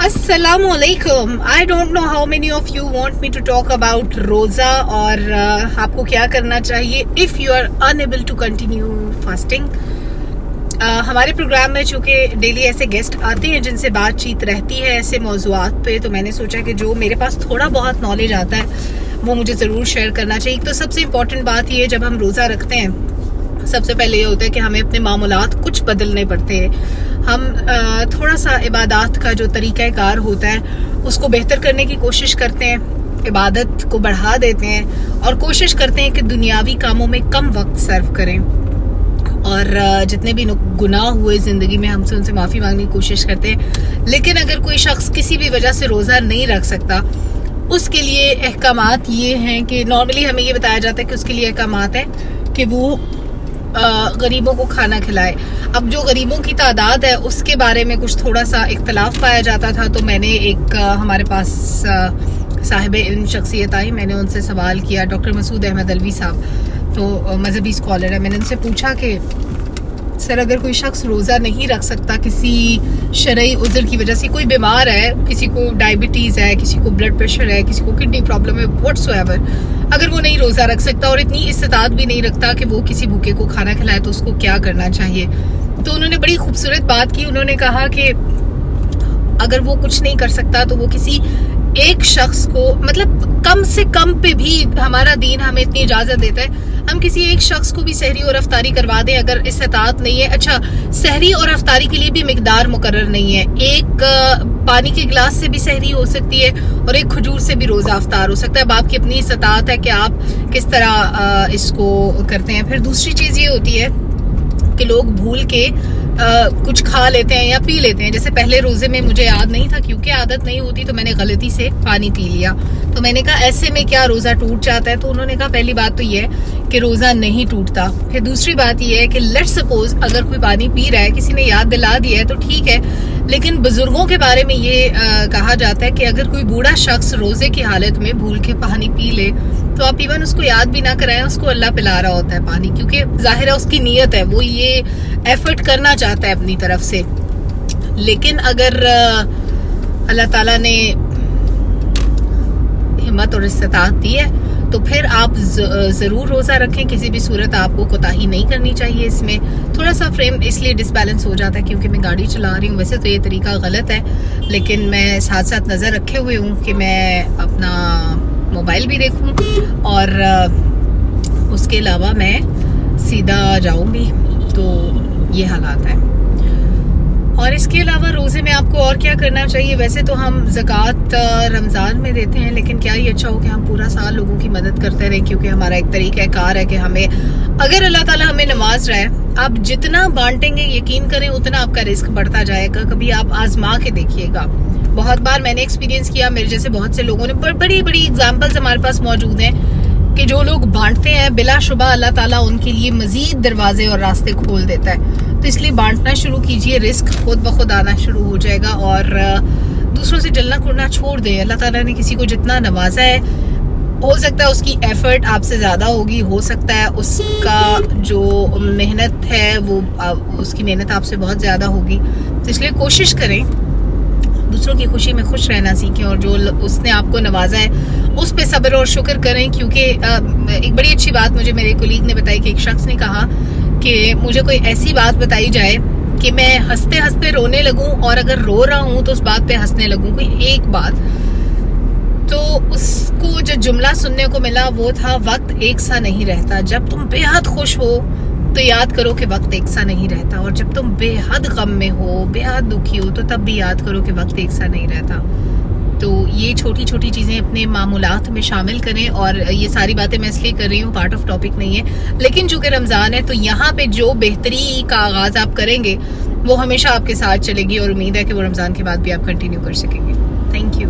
Assalamu alaikum. I don't know how many of you want me to talk about रोज़ा और आपको क्या करना चाहिए if you are unable to continue fasting. हमारे प्रोग्राम में चूँकि डेली ऐसे गेस्ट आते हैं जिनसे बातचीत रहती है ऐसे मौज़ूआत पे, तो मैंने सोचा कि जो मेरे पास थोड़ा बहुत नॉलेज आता है वो मुझे ज़रूर शेयर करना चाहिए. तो सबसे इम्पॉर्टेंट बात ये, जब हम रोज़ा रखते हैं सबसे पहले ये होता है कि हमें अपने मामूलात कुछ बदलने पड़ते हैं. हम थोड़ा सा इबादत का जो तरीक़ाकार होता है उसको बेहतर करने की कोशिश करते हैं, इबादत को बढ़ा देते हैं और कोशिश करते हैं कि दुनियावी कामों में कम वक्त सर्व करें, और जितने भी गुनाह हुए ज़िंदगी में हमसे उनसे माफ़ी मांगने की कोशिश करते हैं. लेकिन अगर कोई शख्स किसी भी वजह से रोज़ा नहीं रख सकता, उसके लिए अहकामात ये हैं कि नॉर्मली हमें ये बताया जाता है कि उसके लिए अहकामात है कि वो गरीबों को खाना खिलाए. अब जो गरीबों की तादाद है उसके बारे में कुछ थोड़ा सा इख्तलाफ पाया जाता था, तो मैंने एक हमारे पास साहिब इल्म शख्सियत आई, मैंने उनसे सवाल किया, डॉक्टर मसूद अहमद अलवी साहब, तो मजहबी स्कॉलर है. मैंने उनसे पूछा कि सर अगर कोई शख्स रोज़ा नहीं रख सकता किसी शरई उज़र की वजह से, कोई बीमार है, किसी को डायबिटीज़ है, किसी को ब्लड प्रेशर है, किसी को किडनी प्रॉब्लम है, व्हाट्सोएवर, अगर वो नहीं रोज़ा रख सकता और इतनी इस्तात भी नहीं रखता कि वो किसी भूखे को खाना खिलाए, तो उसको क्या करना चाहिए. तो उन्होंने बड़ी खूबसूरत बात की. उन्होंने कहा कि अगर वो कुछ नहीं कर सकता तो वो किसी एक शख्स को, मतलब कम से कम पे भी हमारा दीन हमें इतनी इजाज़त देता है, हम किसी एक शख्स को भी सहरी और अफ्तारी करवा दें अगर इस्तात नहीं है. अच्छा, सहरी और अफ्तारी के लिए भी मिकदार मुकर्रर नहीं है. एक पानी के गिलास से भी सहरी हो सकती है और एक खजूर से भी रोज़ा अफ्तार हो सकता है. अब आपकी अपनी इस्तात है कि आप किस तरह इसको करते हैं. फिर दूसरी चीज़ ये होती है कि लोग भूल के कुछ खा लेते हैं या पी लेते हैं. जैसे पहले रोज़े में मुझे याद नहीं था, क्योंकि आदत नहीं होती, तो मैंने गलती से पानी पी लिया. तो मैंने कहा ऐसे में क्या रोज़ा टूट जाता है? तो उन्होंने कहा पहली बात तो ये है कि रोज़ा नहीं टूटता. फिर दूसरी बात ये है कि लेट्स सपोज अगर कोई पानी पी रहा है, किसी ने याद दिला दिया है तो ठीक है, लेकिन बुजुर्गों के बारे में ये कहा जाता है कि अगर कोई बूढ़ा शख्स रोज़े की हालत में भूल के पानी पी ले तो आप इवन उसको याद भी ना कराएं, उसको अल्लाह पिला रहा होता है पानी, क्योंकि जाहिर है उसकी नीयत है, वो ये एफर्ट करना चाहता है अपनी तरफ से. लेकिन अगर अल्लाह ताला ने हिम्मत और इस्तात दी है तो फिर आप ज़रूर रोज़ा रखें. किसी भी सूरत आपको कोताही नहीं करनी चाहिए. इसमें थोड़ा सा फ्रेम इसलिए डिसबैलेंस हो जाता है क्योंकि मैं गाड़ी चला रही हूँ. वैसे तो ये तरीका गलत है, लेकिन मैं साथ साथ नज़र रखे हुए हूँ कि मैं अपना मोबाइल भी देखूँ और उसके अलावा मैं सीधा जाऊँगी. तो ये हालात है. और इसके अलावा रोज़े में आपको और क्या करना चाहिए? वैसे तो हम ज़कात रमज़ान में देते हैं, लेकिन क्या ये अच्छा हो कि हम पूरा साल लोगों की मदद करते रहें, क्योंकि हमारा एक तरीका कार है कि हमें, अगर अल्लाह ताला हमें नवाज रहा है, आप जितना बांटेंगे यकीन करें उतना आपका रिस्क बढ़ता जाएगा. कभी आप आजमा के देखिएगा. बहुत बार मैंने एक्सपीरियंस किया, मेरे जैसे बहुत से लोगों ने, बड़ी बड़ी एग्जाम्पल्स हमारे पास मौजूद हैं कि जो लोग बांटते हैं बिलाशुबा अल्लाह ताला उनके लिए मज़ीद दरवाजे और रास्ते खोल देता है. तो इसलिए बांटना शुरू कीजिए, रिस्क खुद ब खुद आना शुरू हो जाएगा और दूसरों से जलना कुड़ना छोड़ दें. अल्लाह ताला ने किसी को जितना नवाजा है, हो सकता है उसकी एफर्ट आपसे ज़्यादा होगी, हो सकता है उसका जो मेहनत है वो उसकी मेहनत आपसे बहुत ज़्यादा होगी. तो इसलिए कोशिश करें दूसरों की खुशी में खुश रहना सीखें, और जो उसने आपको नवाजा है उस पे सब्र और शुक्र करें. क्योंकि एक बड़ी अच्छी बात मुझे मेरे कोलीग ने बताई कि एक शख्स ने कहा कि मुझे कोई ऐसी बात बताई जाए कि मैं हंसते हंसते रोने लगूं, और अगर रो रहा हूं तो उस बात पे हंसने लगूं, कोई एक बात. तो उसको जो जुमला सुनने को मिला वो था, वक्त एक सा नहीं रहता. जब तुम बेहद खुश हो तो याद करो कि वक्त एक सा नहीं रहता, और जब तुम बेहद गम में हो, बेहद दुखी हो, तो तब भी याद करो कि वक्त एक सा नहीं रहता. तो ये छोटी छोटी चीज़ें अपने मामूलात में शामिल करें. और ये सारी बातें मैं इसलिए कर रही हूँ, पार्ट ऑफ टॉपिक नहीं है, लेकिन चूँकि रमज़ान है तो यहाँ पे जो बेहतरी का आगाज़ आप करेंगे वो हमेशा आपके साथ चलेगी, और उम्मीद है कि वो रमज़ान के बाद भी आप कंटिन्यू कर सकेंगे. Thank you.